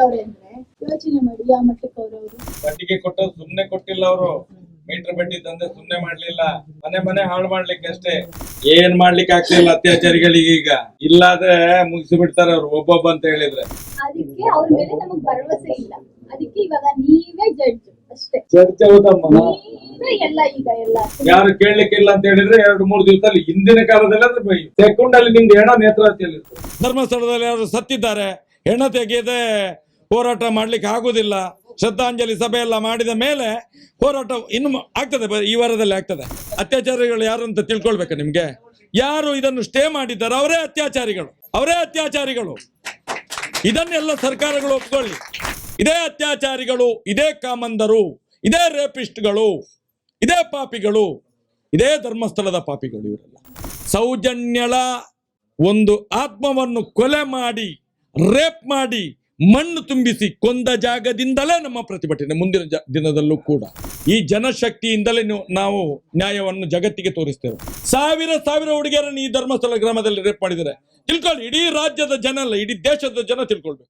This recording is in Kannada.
ಮಾಡವ್ರೆ ಅಂದ್ರೆ ಯೋಚನೆ ಮಾಡಿ ಯಾವ ಮಟ್ಟಕ್ಕೆ ಅವ್ರವ್ರು ಬಡ್ಡಿಗೆ ಕೊಟ್ಟರು ಸುಮ್ನೆ ಕೊಟ್ಟಿಲ್ಲ ಅವರು. ಮೀಟರ್ ಬಡ್ಡಿ ತಂದೆ ಸುಮ್ನೆ ಮಾಡ್ಲಿಲ್ಲ, ಮನೆ ಹಾಳು ಮಾಡ್ಲಿಕ್ಕೆ ಅಷ್ಟೇ. ಏನ್ ಮಾಡ್ಲಿಕ್ಕೆ ಆಗ್ತಿಲ್ಲ ಅತ್ಯಾಚಾರಿಗಳಿಗೆ. ಈಗ ಇಲ್ಲಾದ್ರೆ ಮುಗಿಸಿ ಬಿಡ್ತಾರೆ ಅವ್ರು ಒಬ್ಬೊಬ್ಬ ಅಂತ ಹೇಳಿದ್ರೆ. ಅದಕ್ಕೆ ಅವ್ರ ಮೇಲೆ ನಮಗ್ ಭರವಸೆ ಇಲ್ಲ. ಅದಕ್ಕೆ ಇವಾಗ ನೀವೇ ಜಡ್ಜ್ ಅಷ್ಟೇ. ಚರ್ಚೆ ಹೌದಮ್ಮ, ನೀವೇ ಎಲ್ಲ ಈಗ ಎಲ್ಲ ಯಾರು ಕೇಳಲಿಕ್ಕಿಲ್ಲ ಅಂತ ಹೇಳಿದ್ರೆ 2-3 ದಿವಸದಲ್ಲಿ ಹಿಂದಿನ ಕಾಲದಲ್ಲಿ ಸೆಕೆಂಡ್ ಅಲ್ಲಿ ನಿಮ್ದು ಹೆಣ ನೇತ್ರಾವತಿಯಲ್ಲಿ ಧರ್ಮಸ್ಥಳದಲ್ಲಿ ಯಾರು ಸತ್ತಿದ್ದಾರೆ, ಹೆಣ ತೆಗೆಯದೆ ಹೋರಾಟ ಮಾಡ್ಲಿಕ್ಕೆ ಆಗುದಿಲ್ಲ. ಶ್ರದ್ಧಾಂಜಲಿ ಸಭೆ ಎಲ್ಲ ಮಾಡಿದ ಮೇಲೆ ಹೋರಾಟ ಇನ್ನು ಆಗ್ತದೆ, ಈ ವಾರದಲ್ಲಿ ಆಗ್ತದೆ. ಅತ್ಯಾಚಾರಿಗಳು ಯಾರು ಅಂತ ತಿಳ್ಕೊಳ್ಬೇಕು ನಿಮ್ಗೆ. ಯಾರು ಇದನ್ನು ಸ್ಟೇ ಮಾಡಿದ್ದಾರೆ ಅವರೇ ಅತ್ಯಾಚಾರಿಗಳು. ಇದನ್ನೆಲ್ಲ ಸರ್ಕಾರಗಳು ಒಪ್ಕೊಳ್ಳಿ. ಇದೇ ಅತ್ಯಾಚಾರಿಗಳು, ಇದೇ ಕಾಮಂದರು, ಇದೇ ರೇಪಿಸ್ಟ್ಗಳು, ಇದೇ ಪಾಪಿಗಳು, ಇದೇ ಧರ್ಮಸ್ಥಳದ ಪಾಪಿಗಳು. ಇವರೆಲ್ಲ ಸೌಜನ್ಯಳ ಒಂದು ಆತ್ಮವನ್ನು ಕೊಲೆ ಮಾಡಿ, ರೇಪ್ ಮಾಡಿ, ಮಣ್ಣು ತುಂಬಿಸಿ ಕೊಂದ ಜಾಗದಿಂದಲೇ ನಮ್ಮ ಪ್ರತಿಭಟನೆ ಮುಂದಿನ ದಿನದಲ್ಲೂ ಕೂಡ. ಈ ಜನಶಕ್ತಿಯಿಂದಲೇ ನಾವು ನ್ಯಾಯವನ್ನು ಜಗತ್ತಿಗೆ ತೋರಿಸ್ತೇವೆ. ಸಾವಿರ ಹುಡುಗಿಯರನ್ನು ಈ ಧರ್ಮಸ್ಥಳ ಗ್ರಾಮದಲ್ಲಿ ರೇಪ್ ಮಾಡಿದರೆ ತಿಳ್ಕೊಳ್ಳಿ. ಇಡೀ ರಾಜ್ಯದ ಜನ ಅಲ್ಲ, ಇಡೀ ದೇಶದ ಜನ ತಿಳ್ಕೊಳ್ಬೇಕು.